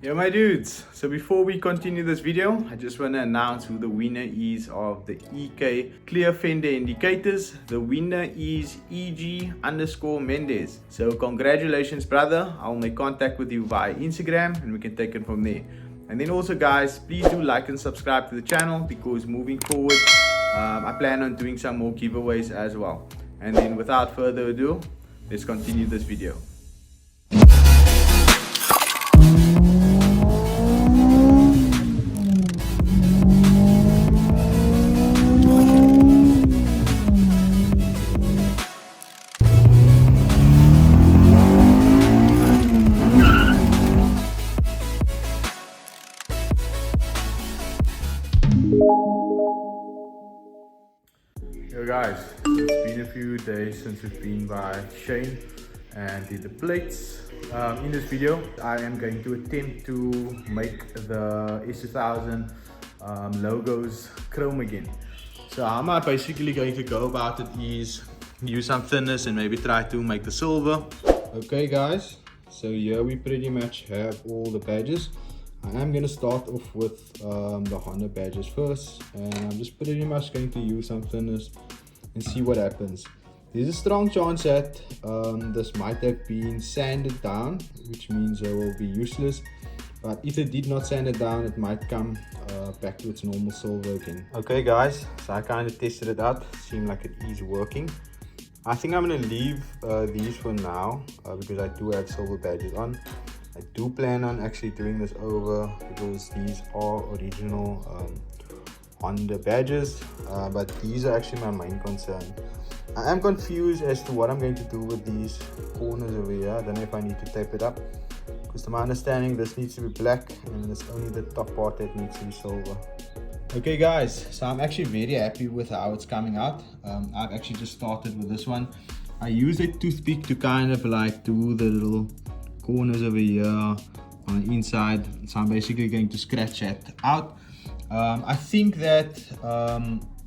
Yo my dudes, so before we continue this video, I just want to announce who the winner is of the EK clear fender indicators. The winner is EG_Mendez. So congratulations brother, I'll make contact with you via Instagram and we can take it from there. And then also guys, please do like and subscribe to the channel because moving forward, I plan on doing some more giveaways as well. And then without further ado, let's continue this video. Yo guys, so it's been a few days since we've been by Shane and did the plates. In this video I am going to attempt to make the S2000 logos chrome again. So how am I basically going to go about it is use some thinners and maybe try to make the silver. Okay guys, so here we pretty much have all the badges. I am going to start off with the Honda badges first, and I'm just pretty much going to use some thinners and see what happens. There's a strong chance that this might have been sanded down, which means it will be useless, but if it did not sand it down, it might come back to its normal silver again. Okay guys, so I kind of tested it out, seemed like it is working. I think I'm going to leave these for now because I do have silver badges on. I do plan on actually doing this over because these are original Honda badges, but these are actually my main concern. I am confused as to what I'm going to do with these corners over here. I don't know if I need to tape it up because to my understanding this needs to be black and it's only the top part that needs to be silver. Okay guys, so I'm actually very happy with how it's coming out. I've actually just started with this one. I use a toothpick to kind of like do the little corners over here on the inside, so I'm basically going to scratch that out. I think that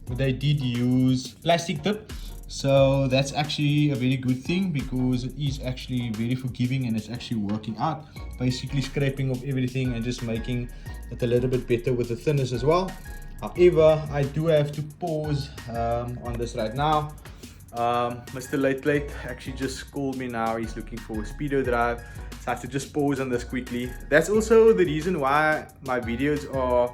they did use plastic tip, so that's actually a very good thing because it is actually very forgiving and it's actually working out, basically scraping off everything and just making it a little bit better with the thinners as well. However, I do have to pause on this right now. Mr. Late actually just called me now. He's looking for a speedo drive, so I have to just pause on this quickly. That's also the reason why my videos are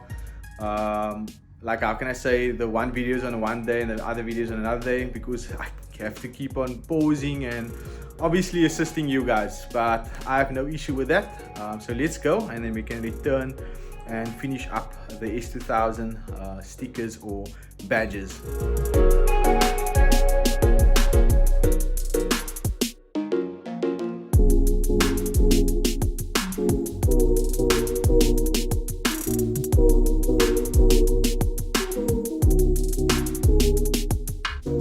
like, how can I say, the one videos on one day and the other videos on another day, because I have to keep on pausing and obviously assisting you guys, but I have no issue with that. So let's go and then we can return and finish up the S2000 stickers or badges.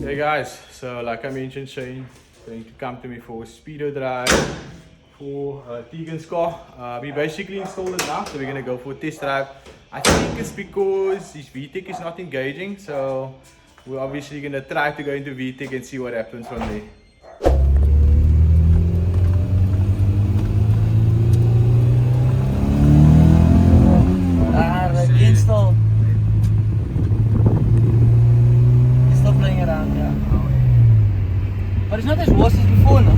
Hey guys, so like I mentioned, Shane is going to come to me for a speedo drive for TEEGZ car. We basically installed it now, so we're going to go for a test drive. I think it's because this VTEC is not engaging, so we're obviously going to try to go into VTEC and see what happens from there. Install. It's still playing around, yeah. But it's not as worse as before now.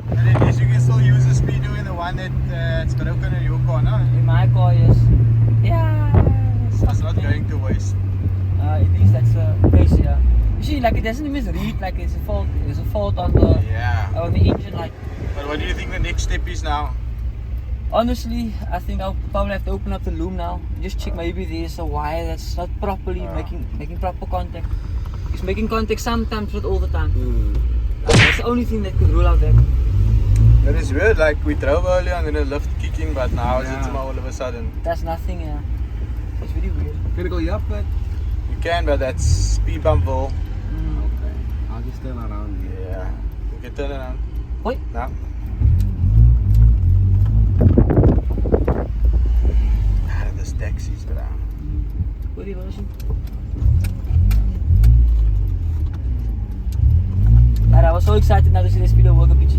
And at least you can still use the speedo in the one that's broken in your car, no? In my car, yes. Yeah. So it's not going to waste. At least that's the case, yeah. You see, like it doesn't even read like there's a fault on the engine, like. But what do you think the next step is now? Honestly, I think I'll probably have to open up the loom now. Just check maybe there's a wire that's not properly making proper contact. It's making contact sometimes, not all the time. That's the only thing that could rule out that. That is weird, like we drove earlier and then the lift kicking, but now it's all of a sudden. That's nothing, yeah. It's really weird. Can I go here, but? You can, but that's speed bumpville. Okay. I'll just turn around here. Yeah. You can turn around. Wait. Now. There's taxis around. Where are you going? I was so excited now to see this video work a bit.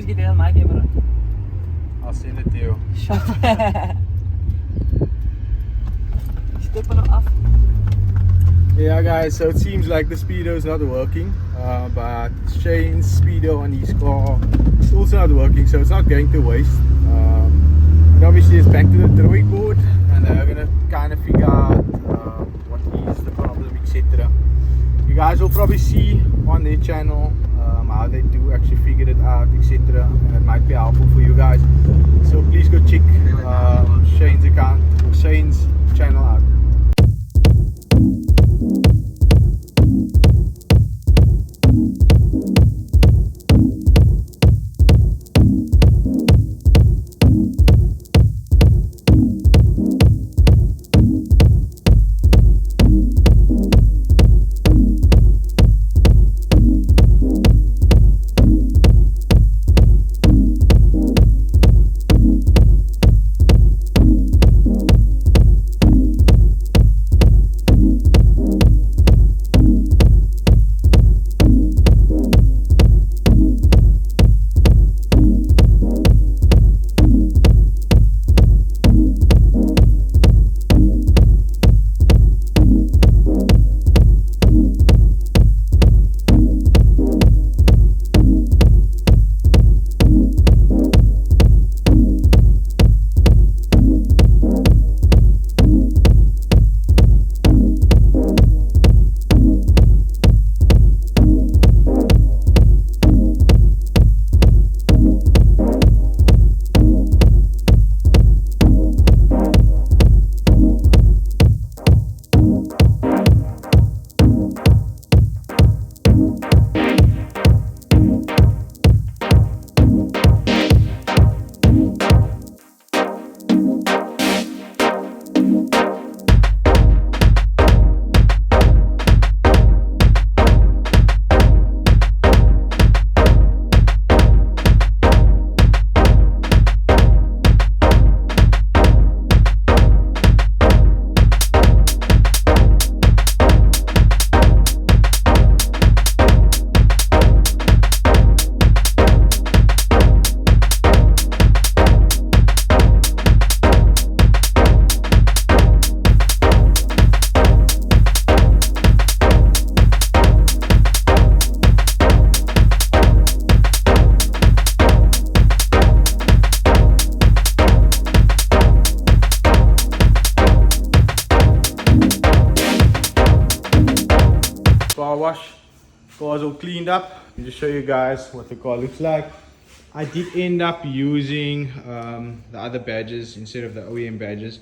just get it on my camera. I'll send it to you. Shot. Stepping it off. Yeah guys, so it seems like the speedo is not working, but Shane's speedo on his car is also not working, so it's not going to waste. And obviously it's back to the drawing board, and they're gonna kind of figure out what is the problem, etc. You guys will probably see on their channel how they do actually figure it out, etc. And it might be helpful for you guys. So please go check Shane's account or Shane's channel out. Car wash, car's all cleaned up. Let me just show you guys what the car looks like. I did end up using the other badges instead of the OEM badges.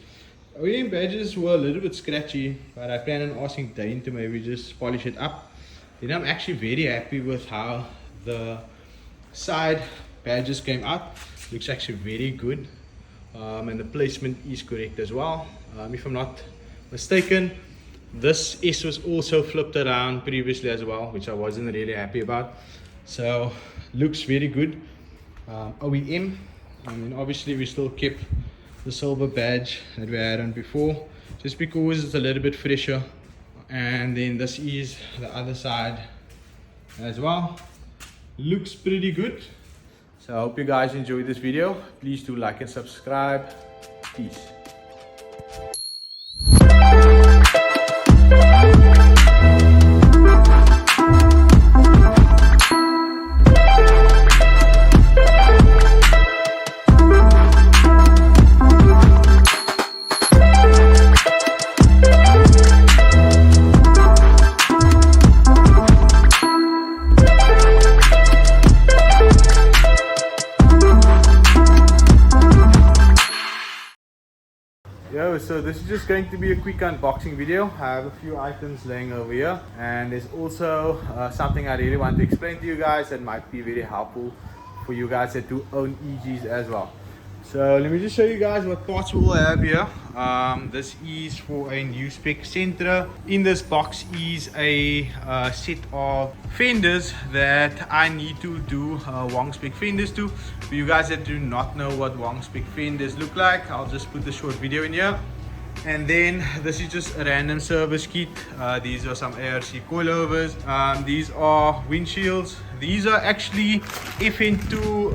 OEM badges were a little bit scratchy, but I plan on asking Dane to maybe just polish it up. Then I'm actually very happy with how the side badges came out. Looks actually very good, and the placement is correct as well. If I'm not mistaken, this S was also flipped around previously as well, which I wasn't really happy about. So looks very good. OEM, and then obviously we still kept the silver badge that we had on before, just because it's a little bit fresher. And then this is the other side as well. Looks pretty good. So I hope you guys enjoyed this video. Please do like and subscribe. Peace. Yo, so this is just going to be a quick unboxing video. I have a few items laying over here, and there's also something I really want to explain to you guys that might be very helpful for you guys that do own EGs as well. So let me just show you guys what parts we'll have here. This is for a new spec Sentra. In this box is a set of fenders that I need to do WONG'SPEC fenders to. For you guys that do not know what WONG'SPEC fenders look like, I'll just put the short video in here. And then this is just a random service kit. These are some ARC coilovers. These are windshields. These are actually FN2,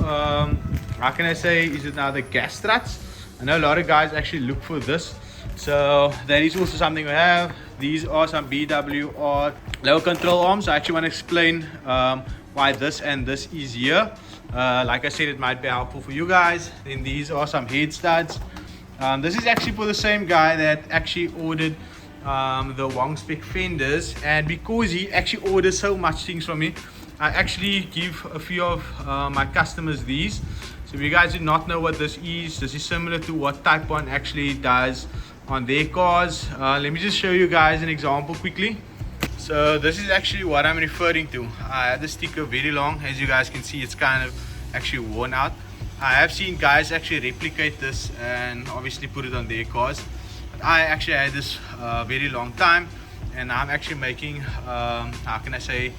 how can I say, is it now the gas struts? I know a lot of guys actually look for this. So that is also something we have. These are some BWR lower control arms. I actually want to explain why this and this is here. Like I said, it might be helpful for you guys. Then these are some head studs. This is actually for the same guy that actually ordered the WONG'SPEC fenders, and because he actually orders so much things from me, I actually give a few of my customers these. So if you guys do not know what this is similar to what Type 1 actually does on their cars. Let me just show you guys an example quickly. So this is actually what I'm referring to. I had the sticker very long. As you guys can see, it's kind of actually worn out. I have seen guys actually replicate this and obviously put it on their cars, but I actually had this very long time, and I'm actually making how can I say,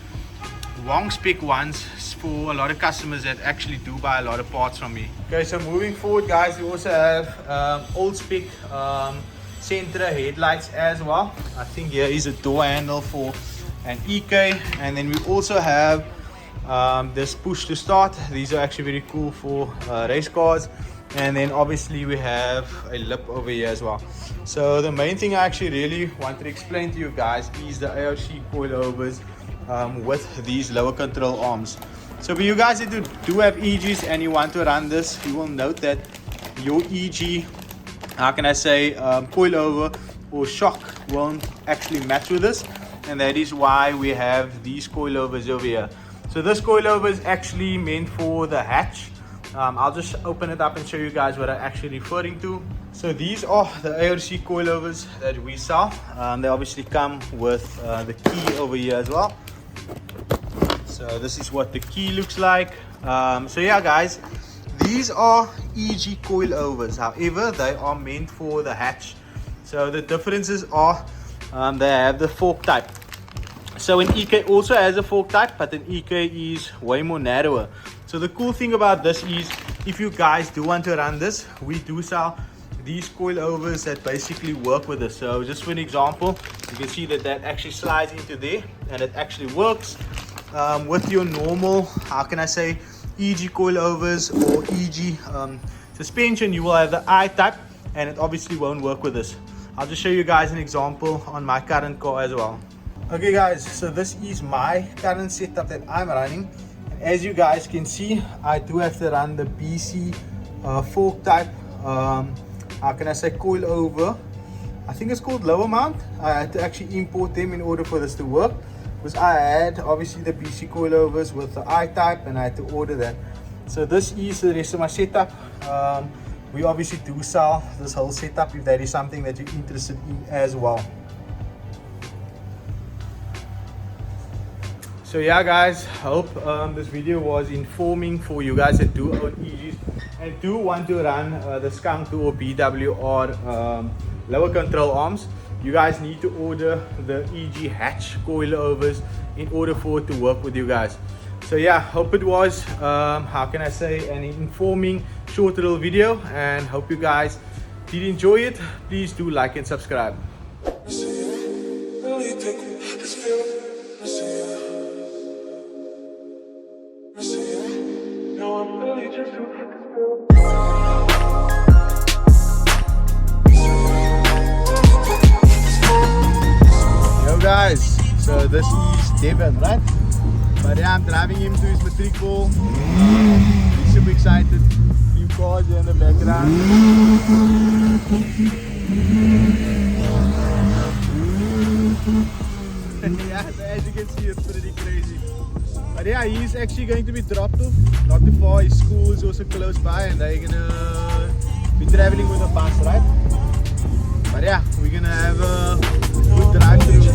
WONG'SPEC ones for a lot of customers that actually do buy a lot of parts from me. Okay, so moving forward guys, we also have old spec Sentra headlights as well. I think here is a door handle for an EK, and then we also have this push to start. These are actually very cool for race cars. And then obviously we have a lip over here as well. So the main thing I actually really want to explain to you guys is the ARC coilovers with these lower control arms. So for you guys that do have EGs and you want to run this, you will note that your EG, how can I say, coilover or shock won't actually match with this, and that is why we have these coilovers over here. So this coilover is actually meant for the hatch. I'll just open it up and show you guys what I'm actually referring to. So these are the ARC coilovers that we sell. They obviously come with the key over here as well. So this is what the key looks like. So yeah guys, these are EG coilovers. However, they are meant for the hatch. So the differences are they have the fork type. So an EK also has a fork type, but an EK is way more narrower. So the cool thing about this is, if you guys do want to run this, we do sell these coilovers that basically work with this. So just for an example, you can see that that actually slides into there, and it actually works with your normal, how can I say, EG coilovers or EG suspension. You will have the I type, and it obviously won't work with this. I'll just show you guys an example on my current car as well. Okay guys, so this is my current setup that I'm running. As you guys can see, I do have to run the BC fork type, how can I say, coilover. I think it's called lower mount. I had to actually import them in order for this to work, because I had obviously the BC coilovers with the I type, and I had to order that. So this is the rest of my setup. We obviously do sell this whole setup if that is something that you're interested in as well. So yeah guys, hope this video was informing for you guys that do own EGs and do want to run the Skunk or BWR lower control arms. You guys need to order the EG hatch coilovers in order for it to work with you guys. So yeah, hope it was how can I say, an informing short little video, and hope you guys did enjoy it. Please do like and subscribe. Yo guys, so this is Devin, right? But yeah, I'm driving him to his matricle. He's super excited. Few cars here in the background. Yeah, so as you can see, it's pretty crazy. But yeah, he's actually going to be dropped off not too far. His school is also close by, and they're gonna be traveling with a bus, right? But yeah, we're gonna have a good drive through.